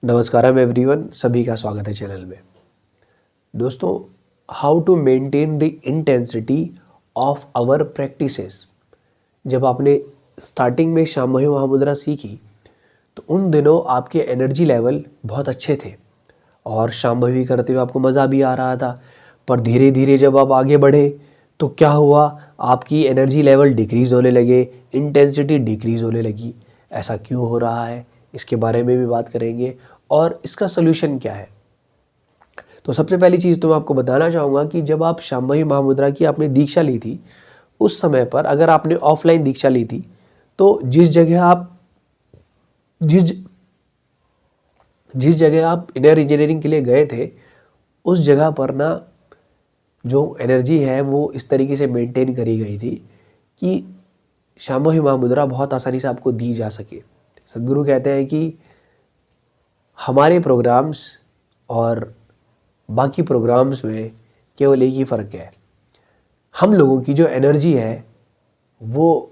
नमस्कारम everyone, सभी का स्वागत है चैनल में। दोस्तों, how to maintain the intensity of our practices. जब आपने स्टार्टिंग में शांभवी महामुद्रा सीखी तो उन दिनों आपके एनर्जी लेवल बहुत अच्छे थे और शांभवी करते हुए आपको मज़ा भी आ रहा था। पर धीरे धीरे जब आप आगे बढ़े तो क्या हुआ, आपकी एनर्जी लेवल डिक्रीज़ होने लगे, इंटेंसिटी डिक्रीज़ होने लगी। ऐसा क्यों हो रहा है, इसके बारे में भी बात करेंगे और इसका सलूशन क्या है। तो सबसे पहली चीज़ तो मैं आपको बताना चाहूँगा कि जब आप शांभवी महामुद्रा की आपने दीक्षा ली थी, उस समय पर अगर आपने ऑफलाइन दीक्षा ली थी तो जिस जगह आप इनर इंजीनियरिंग के लिए गए थे, उस जगह पर ना जो एनर्जी है वो इस तरीके से मेंटेन करी गई थी कि शांभवी महामुद्रा बहुत आसानी से आपको दी जा सके। सद्गुरु कहते हैं कि हमारे प्रोग्राम्स और बाकी प्रोग्राम्स में केवल एक ही फ़र्क है, हम लोगों की जो एनर्जी है वो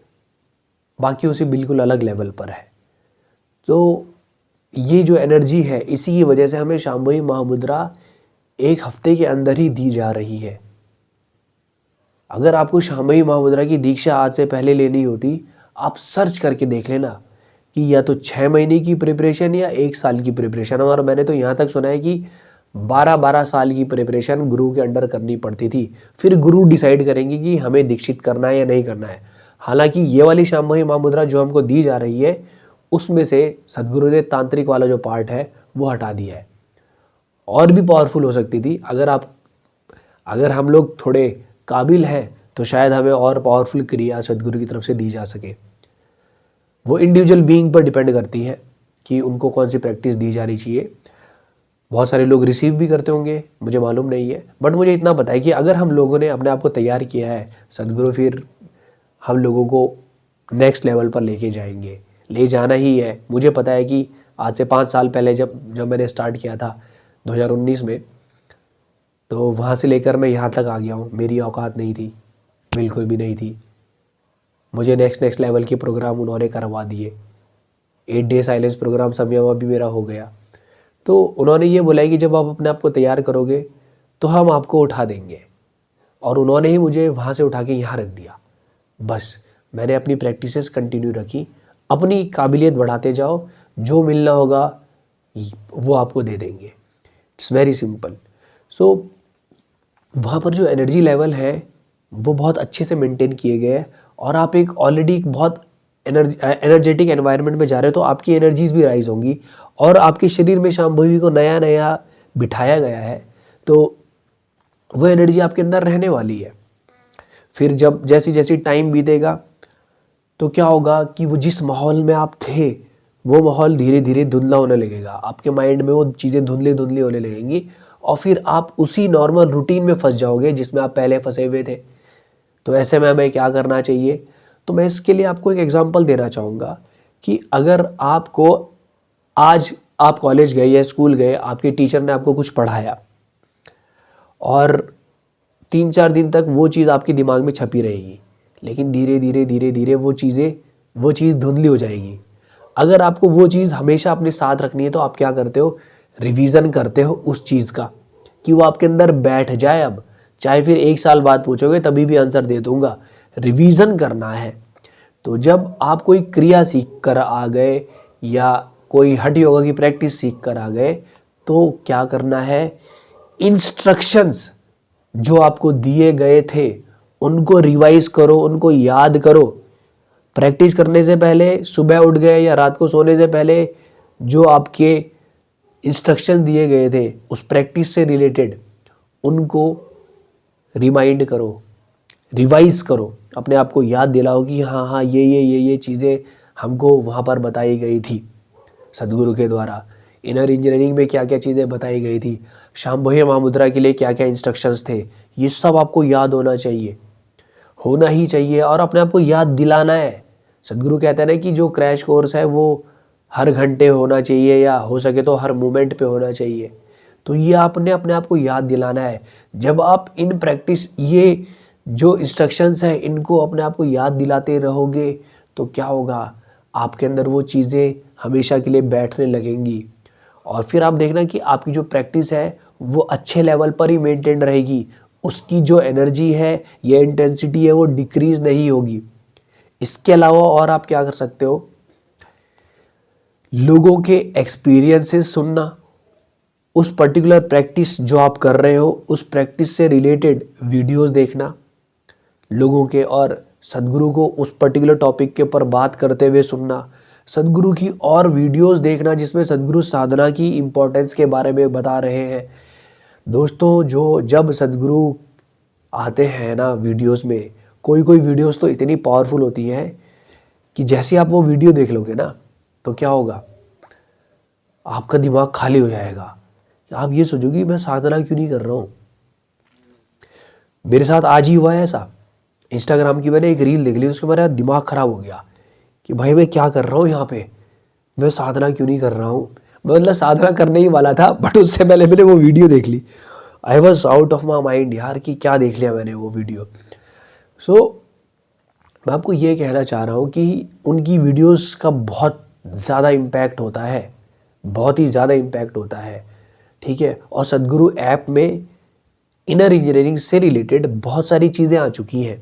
बाकियों से बिल्कुल अलग लेवल पर है। तो ये जो एनर्जी है, इसी की वजह से हमें शांभवी महामुद्रा एक हफ्ते के अंदर ही दी जा रही है। अगर आपको शांभवी महामुद्रा की दीक्षा आज से पहले लेनी होती, आप सर्च करके देख लेना कि या तो 6 महीने की प्रिपरेशन या 1 साल की प्रिपरेशन। और मैंने तो यहाँ तक सुना है कि 12-12 साल की प्रिपरेशन गुरु के अंडर करनी पड़ती थी। फिर गुरु डिसाइड करेंगे कि हमें दीक्षित करना है या नहीं करना है। हालांकि ये वाली शांभवी महामुद्रा जो हमको दी जा रही है, उसमें से सद्गुरु ने तांत्रिक वाला जो पार्ट है वो हटा दिया है। और भी पावरफुल हो सकती थी। अगर हम लोग थोड़े काबिल हैं तो शायद हमें और पावरफुल क्रिया सद्गुरु की तरफ से दी जा सके। वो इंडिविजुअल बीइंग पर डिपेंड करती है कि उनको कौन सी प्रैक्टिस दी जानी चाहिए। बहुत सारे लोग रिसीव भी करते होंगे, मुझे मालूम नहीं है, बट मुझे इतना पता है कि अगर हम लोगों ने अपने आप को तैयार किया है, सद्गुरु फिर हम लोगों को नेक्स्ट लेवल पर लेके जाएंगे, ले जाना ही है। मुझे पता है कि आज से 5 साल पहले जब मैंने स्टार्ट किया था 2019 में, तो वहाँ से लेकर मैं यहाँ तक आ गया हूँ। मेरी औकात नहीं थी, बिल्कुल भी नहीं थी। मुझे नेक्स्ट लेवल के प्रोग्राम उन्होंने करवा दिए। 8 डे साइलेंस प्रोग्राम समयमा भी मेरा हो गया। तो उन्होंने ये बोला है कि जब आप अपने आप को तैयार करोगे तो हम आपको उठा देंगे, और उन्होंने ही मुझे वहाँ से उठा के यहाँ रख दिया। बस मैंने अपनी प्रैक्टिसेस कंटिन्यू रखी, अपनी काबिलियत बढ़ाते जाओ, जो मिलना होगा वो आपको दे देंगे। It's very simple. सो वहाँ पर जो एनर्जी लेवल है वो बहुत अच्छे से मेंटेन किए गए हैं, और आप एक ऑलरेडी बहुत एनर्जेटिक एनवायरनमेंट में जा रहे हो, तो आपकी एनर्जीज भी राइज होंगी और आपके शरीर में शांभवी को नया नया बिठाया गया है, तो वो एनर्जी आपके अंदर रहने वाली है। फिर जब जैसी जैसी टाइम बीतेगा तो क्या होगा कि वो जिस माहौल में आप थे वो माहौल धीरे धीरे धुंधला होने लगेगा। आपके माइंड में वो चीज़ें धुंधली धुंधली होने लगेंगी और फिर आप उसी नॉर्मल रूटीन में फंस जाओगे जिसमें आप पहले फंसे हुए थे। तो ऐसे में हमें क्या करना चाहिए? तो मैं इसके लिए आपको एक एग्जांपल देना चाहूँगा कि अगर आपको आज आप कॉलेज गए या स्कूल गए, आपके टीचर ने आपको कुछ पढ़ाया और 3-4 दिन तक वो चीज़ आपके दिमाग में छपी रहेगी, लेकिन धीरे धीरे वो चीज़ धुंधली हो जाएगी। अगर आपको वो चीज़ हमेशा अपने साथ रखनी है तो आप क्या करते हो? रिवीजन करते हो उस चीज़ का, कि वो आपके अंदर बैठ जाए। अब चाहे फिर 1 साल बाद पूछोगे तभी भी आंसर दे दूंगा। रिवीजन करना है। तो जब आप कोई क्रिया सीख कर आ गए या कोई हठ योगा की प्रैक्टिस सीख कर आ गए, तो क्या करना है? इंस्ट्रक्शंस जो आपको दिए गए थे उनको रिवाइज करो, उनको याद करो। प्रैक्टिस करने से पहले, सुबह उठ गए या रात को सोने से पहले जो आपके इंस्ट्रक्शन दिए गए थे उस प्रैक्टिस से रिलेटेड, उनको रिमाइंड करो, रिवाइज करो, अपने आप को याद दिलाओ कि हाँ ये चीज़ें हमको वहाँ पर बताई गई थी सद्गुरु के द्वारा। इनर इंजीनियरिंग में क्या क्या चीज़ें बताई गई थी, शांभवी महामुद्रा के लिए क्या क्या इंस्ट्रक्शंस थे, ये सब आपको याद होना ही चाहिए और अपने आप को याद दिलाना है। सद्गुरु कहते हैं ना कि जो क्रैश कोर्स है वो हर घंटे होना चाहिए या हो सके तो हर मोमेंट पे होना चाहिए। तो ये आपने अपने आप को याद दिलाना है। जब आप इन प्रैक्टिस ये जो इंस्ट्रक्शंस हैं इनको अपने आप को याद दिलाते रहोगे तो क्या होगा? आपके अंदर वो चीज़ें हमेशा के लिए बैठने लगेंगी और फिर आप देखना कि आपकी जो प्रैक्टिस है वो अच्छे लेवल पर ही मेंटेन रहेगी, उसकी जो एनर्जी है या इंटेंसिटी है वो डिक्रीज नहीं होगी। इसके अलावा और आप क्या कर सकते हो, लोगों के एक्सपीरियंसेस सुनना, उस पर्टिकुलर प्रैक्टिस जो आप कर रहे हो उस प्रैक्टिस से रिलेटेड वीडियोस देखना लोगों के, और सदगुरु को उस पर्टिकुलर टॉपिक के ऊपर बात करते हुए सुनना, सदगुरु की और वीडियोस देखना जिसमें सदगुरु साधना की इम्पोर्टेंस के बारे में बता रहे हैं। दोस्तों जब सदगुरु आते हैं ना वीडियोस में, कोई कोई वीडियोस तो इतनी पावरफुल होती हैं कि जैसे आप वो वीडियो देख लोगे ना तो क्या होगा, आपका दिमाग खाली हो जाएगा। आप ये सोचोगे मैं साधना क्यों नहीं कर रहा हूँ। मेरे साथ आज ही हुआ है ऐसा। इंस्टाग्राम की मैंने एक रील देख ली, उसके मेरा दिमाग ख़राब हो गया कि भाई मैं क्या कर रहा हूँ यहाँ पे, मैं साधना क्यों नहीं कर रहा हूँ। मैं मतलब साधना करने ही वाला था बट उससे पहले मैंने वो वीडियो देख ली। I was out of my mind यार कि क्या देख लिया मैंने वो वीडियो। मैं आपको ये कहना चाह रहा हूँ कि उनकी वीडियोस का बहुत ज़्यादा इम्पैक्ट होता है, बहुत ही ज़्यादा इम्पैक्ट होता है, ठीक है। और सदगुरु ऐप में इनर इंजीनियरिंग से रिलेटेड बहुत सारी चीज़ें आ चुकी हैं।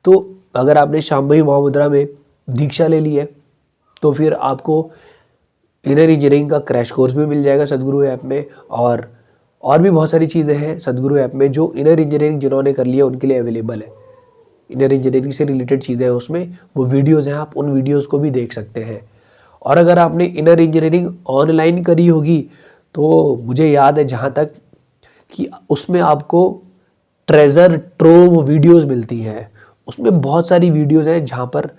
तो अगर आपने शांभवी महामुद्रा में दीक्षा ले ली है तो फिर आपको इनर इंजीनियरिंग का क्रैश कोर्स भी मिल जाएगा सदगुरु ऐप में, और भी बहुत सारी चीज़ें हैं सदगुरु ऐप में जो इनर इंजीनियरिंग जिन्होंने कर लिया उनके लिए अवेलेबल है। इनर इंजीनियरिंग से रिलेटेड चीज़ें हैं उसमें, वो वीडियोज़ हैं, आप उन वीडियोज़ को भी देख सकते हैं। और अगर आपने इनर इंजीनियरिंग ऑनलाइन करी होगी तो मुझे याद है जहाँ तक कि उसमें आपको ट्रेजर ट्रोव वीडियोज़ मिलती हैं। उसमें बहुत सारी वीडियोज़ हैं जहाँ पर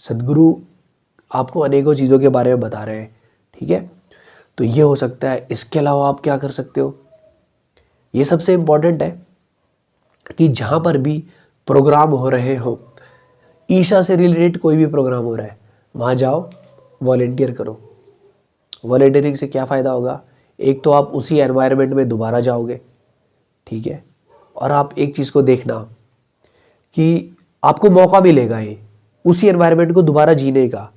सदगुरु आपको अनेकों चीज़ों के बारे में बता रहे हैं, ठीक है। तो ये हो सकता है। इसके अलावा आप क्या कर सकते हो, ये सबसे इम्पॉर्टेंट है कि जहाँ पर भी प्रोग्राम हो रहे हो, ईशा से रिलेटेड कोई भी प्रोग्राम हो रहा है, वहाँ जाओ, वॉलेंटियर करो। वॉलेंटियरिंग से क्या फ़ायदा होगा, एक तो आप उसी एनवायरनमेंट में दोबारा जाओगे, ठीक है। और आप एक चीज़ को देखना कि आपको मौका मिलेगा ये उसी एनवायरनमेंट को दोबारा जीने का।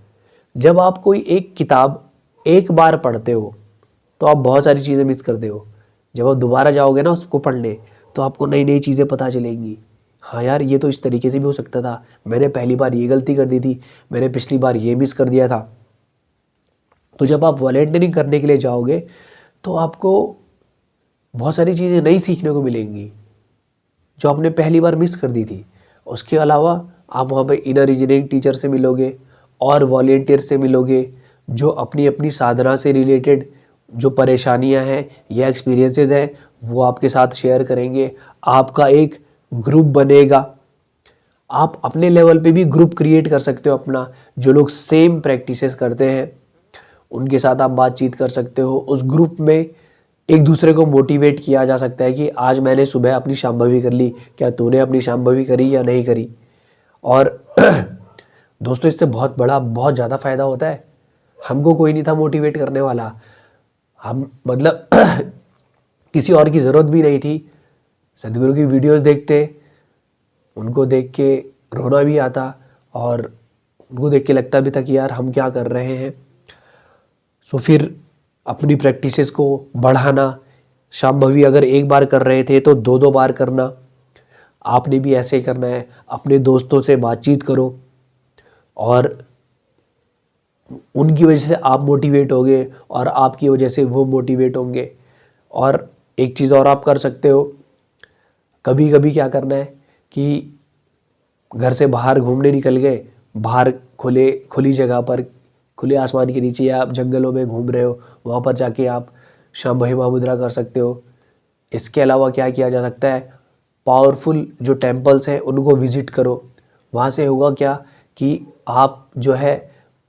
जब आप कोई एक किताब एक बार पढ़ते हो तो आप बहुत सारी चीज़ें मिस करते हो। जब आप दोबारा जाओगे ना उसको पढ़ने तो आपको नई नई चीज़ें पता चलेंगी। हाँ यार, ये तो इस तरीके से भी हो सकता था, मैंने पहली बार ये गलती कर दी थी, मैंने पिछली बार ये मिस कर दिया था। तो जब आप वॉलेंटियरिंग करने के लिए जाओगे तो आपको बहुत सारी चीज़ें नई सीखने को मिलेंगी जो आपने पहली बार मिस कर दी थी। उसके अलावा आप वहाँ पे इनर इंजीनियरिंग टीचर से मिलोगे और वॉलेंटियर से मिलोगे जो अपनी अपनी साधना से रिलेटेड जो परेशानियाँ हैं या एक्सपीरियंसेस हैं वो आपके साथ शेयर करेंगे। आपका एक ग्रुप बनेगा। आप अपने लेवल पे भी ग्रुप क्रिएट कर सकते हो अपना, जो लोग सेम प्रैक्टिसेस करते हैं उनके साथ आप बातचीत कर सकते हो। उस ग्रुप में एक दूसरे को मोटिवेट किया जा सकता है कि आज मैंने सुबह अपनी शांभवी कर ली, क्या तूने अपनी शांभवी करी या नहीं करी। और दोस्तों इससे बहुत ज़्यादा फ़ायदा होता है। हमको कोई नहीं था मोटिवेट करने वाला, हम मतलब किसी और की ज़रूरत भी नहीं थी। सदगुरु की वीडियोस देखते, उनको देख के रोना भी आता और उनको देख के लगता भी था कि यार हम क्या कर रहे हैं। सो फिर अपनी प्रैक्टिसेस को बढ़ाना, शांभवी अगर एक बार कर रहे थे तो दो दो बार करना, आपने भी ऐसे ही करना है। अपने दोस्तों से बातचीत करो और उनकी वजह से आप मोटिवेट होगे और आपकी वजह से वो मोटिवेट होंगे। और एक चीज़ और आप कर सकते हो, कभी कभी क्या करना है कि घर से बाहर घूमने निकल गए, बाहर खुली जगह पर, खुले आसमान के नीचे या आप जंगलों में घूम रहे हो, वहाँ पर जाके आप शांभवी महामुद्रा कर सकते हो। इसके अलावा क्या किया जा सकता है, पावरफुल जो टेम्पल्स हैं उनको विज़िट करो। वहाँ से होगा क्या कि आप जो है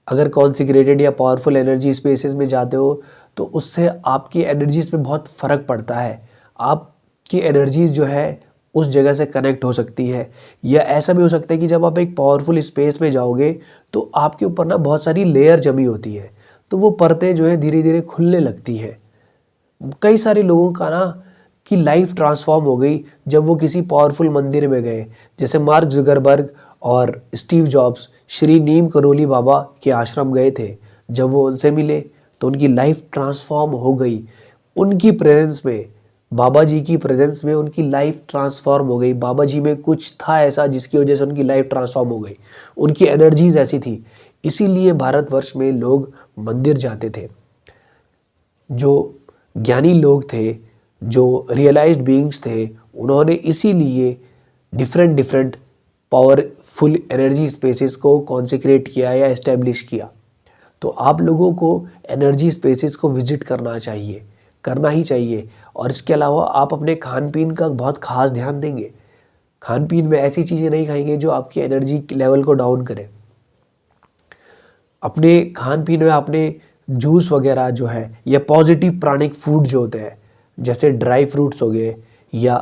अगर कॉन्सिक्रेटेड या पावरफुल एनर्जी स्पेसेस में जाते हो तो उससे आपकी एनर्जीज पे बहुत फ़र्क पड़ता है। आपकी एनर्जीज जो है उस जगह से कनेक्ट हो सकती है। या ऐसा भी हो सकता है कि जब आप एक पावरफुल स्पेस में जाओगे तो आपके ऊपर ना बहुत सारी लेयर जमी होती है, तो वो परतें जो है धीरे धीरे खुलने लगती हैं। कई सारे लोगों का ना कि लाइफ ट्रांसफॉर्म हो गई जब वो किसी पावरफुल मंदिर में गए। जैसे मार्क जुकरबर्ग और स्टीव जॉब्स श्री नीम करोली बाबा के आश्रम गए थे, जब वो उनसे मिले तो उनकी लाइफ ट्रांसफॉर्म हो गई। उनकी प्रेजेंस में, बाबा जी की प्रेजेंस में उनकी लाइफ ट्रांसफॉर्म हो गई। बाबा जी में कुछ था ऐसा जिसकी वजह से उनकी लाइफ ट्रांसफॉर्म हो गई। उनकी एनर्जीज ऐसी थी, इसीलिए भारतवर्ष में लोग मंदिर जाते थे। जो ज्ञानी लोग थे, जो रियलाइज्ड बीइंग्स थे, उन्होंने इसीलिए different different powerful energy spaces को कॉन्सेक्रेट किया या एस्टेब्लिश किया। तो आप लोगों को एनर्जी स्पेसेस को विजिट करना चाहिए, करना ही चाहिए। और इसके अलावा आप अपने खान पीन का बहुत खास ध्यान देंगे। खान पीन में ऐसी चीज़ें नहीं खाएंगे जो आपकी एनर्जी लेवल को डाउन करें। अपने खान पीन में आपने जूस वगैरह जो है या पॉजिटिव प्राणिक फूड जो होते हैं, जैसे ड्राई फ्रूट्स हो गए या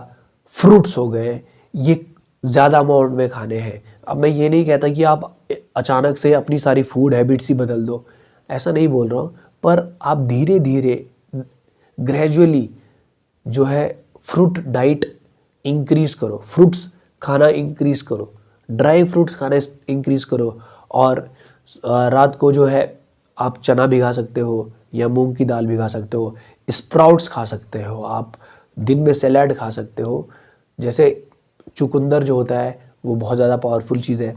फ्रूट्स हो गए, ये ज़्यादा अमाउंट में खाने हैं। अब मैं ये नहीं कहता कि आप अचानक से अपनी सारी फूड हैबिट्स ही बदल दो, ऐसा नहीं बोल रहा हूँ, पर आप धीरे धीरे ग्रेजुअली जो है फ्रूट डाइट इंक्रीज करो, फ्रूट्स खाना इंक्रीज करो, ड्राई फ्रूट्स खाना इंक्रीज करो। और रात को जो है आप चना भिगा सकते हो या मूंग की दाल भिगा सकते हो, स्प्राउट्स खा सकते हो, आप दिन में सैलाड खा सकते हो। जैसे चुकंदर जो होता है वो बहुत ज़्यादा पावरफुल चीज़ है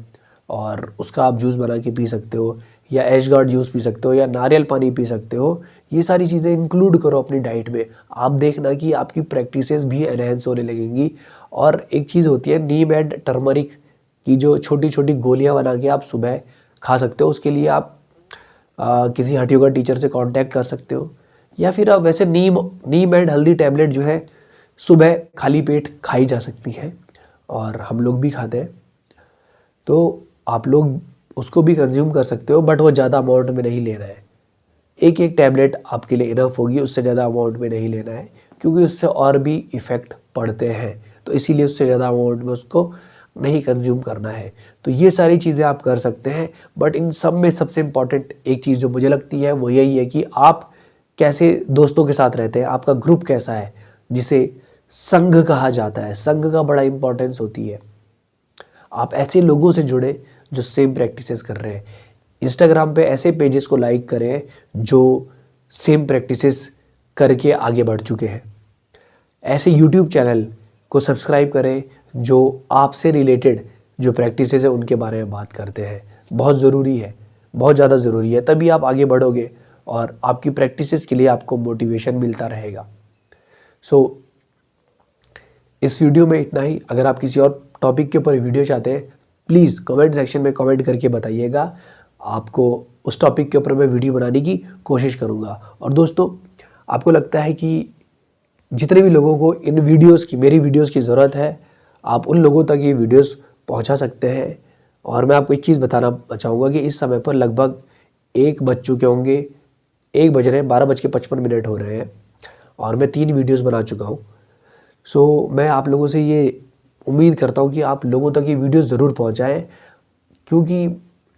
और उसका आप जूस बना के पी सकते हो, या ऐशगार्ड जूस पी सकते हो, या नारियल पानी पी सकते हो। ये सारी चीज़ें इंक्लूड करो अपनी डाइट में। आप देखना कि आपकी प्रैक्टिसेस भी एनहेंस होने लगेंगी। और एक चीज़ होती है नीम एंड टर्मरिक की, जो छोटी छोटी गोलियां बना के आप सुबह खा सकते हो। उसके लिए आप किसी हठ योगा टीचर से कांटेक्ट कर सकते हो, या फिर आप वैसे नीम एंड हल्दी टैबलेट जो है सुबह खाली पेट खाई जा सकती है और हम लोग भी खाते हैं। तो आप लोग उसको भी कंज्यूम कर सकते हो, बट वो ज़्यादा अमाउंट में नहीं लेना है। एक एक टैबलेट आपके लिए इनफ होगी, उससे ज़्यादा अमाउंट में नहीं लेना है, क्योंकि उससे और भी इफ़ेक्ट पड़ते हैं। तो इसीलिए उससे ज़्यादा अमाउंट में उसको नहीं कंज्यूम करना है। तो ये सारी चीज़ें आप कर सकते हैं। बट इन सब में सबसे इम्पॉर्टेंट एक चीज़ जो मुझे लगती है वो यही है कि आप कैसे दोस्तों के साथ रहते हैं, आपका ग्रुप कैसा है, जिसे संघ कहा जाता है। संघ का बड़ा इंपॉर्टेंस होती है। आप ऐसे लोगों से जुड़े जो सेम प्रैक्टिसेस कर रहे हैं। इंस्टाग्राम पे ऐसे पेजेस को लाइक करें जो सेम प्रैक्टिसेस करके आगे बढ़ चुके हैं। ऐसे यूट्यूब चैनल को सब्सक्राइब करें जो आपसे रिलेटेड जो प्रैक्टिसेस है उनके बारे में बात करते हैं। बहुत ज़रूरी है, बहुत ज़्यादा ज़रूरी है, तभी आप आगे बढ़ोगे और आपकी प्रैक्टिसेस के लिए आपको मोटिवेशन मिलता रहेगा। सो इस वीडियो में इतना ही। अगर आप किसी और टॉपिक के ऊपर वीडियो चाहते हैं, प्लीज़ कमेंट सेक्शन में कमेंट करके बताइएगा। आपको उस टॉपिक के ऊपर मैं वीडियो बनाने की कोशिश करूँगा। और दोस्तों, आपको लगता है कि जितने भी लोगों को इन वीडियोस की, मेरी वीडियोस की ज़रूरत है, आप उन लोगों तक ये वीडियोस पहुंचा सकते हैं। और मैं आपको एक चीज़ बताना चाहूँगा कि इस समय पर लगभग 1 बज चुके होंगे, 1 बज रहे हैं, 12:55 हो रहे हैं और मैं 3 वीडियोस बना चुका हूँ। सो मैं आप लोगों से ये उम्मीद करता हूँ कि आप लोगों तक ये वीडियोस ज़रूर पहुँचाएँ, क्योंकि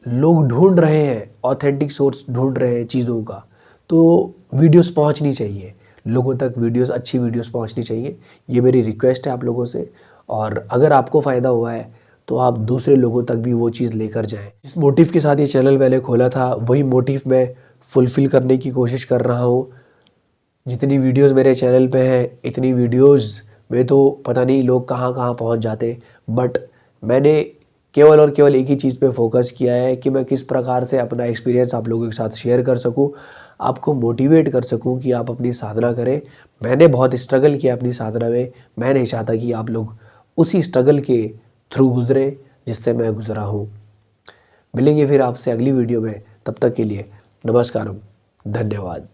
लोग ढूंढ रहे हैं, ऑथेंटिक सोर्स ढूंढ रहे हैं चीज़ों का। तो वीडियोस पहुँचनी चाहिए लोगों तक, वीडियोस, अच्छी वीडियोस पहुँचनी चाहिए। ये मेरी रिक्वेस्ट है आप लोगों से। और अगर आपको फ़ायदा हुआ है तो आप दूसरे लोगों तक भी वो चीज़ लेकर जाएं। जिस मोटिव के साथ ये चैनल मैंने खोला था, वही मोटिव मैं फुलफ़िल करने की कोशिश कर रहा हूँ। जितनी वीडियोस मेरे चैनल पे हैं, इतनी वीडियोस में तो पता नहीं लोग कहाँ कहाँ पहुँच जाते। बट मैंने केवल और केवल एक ही चीज़ पे फोकस किया है कि मैं किस प्रकार से अपना एक्सपीरियंस आप लोगों के साथ शेयर कर सकूं, आपको मोटिवेट कर सकूं कि आप अपनी साधना करें। मैंने बहुत स्ट्रगल किया अपनी साधना में। मैं नहीं चाहता कि आप लोग उसी स्ट्रगल के थ्रू गुजरे जिससे मैं गुजरा हूँ। मिलेंगे फिर आपसे अगली वीडियो में। तब तक के लिए नमस्कारम, धन्यवाद।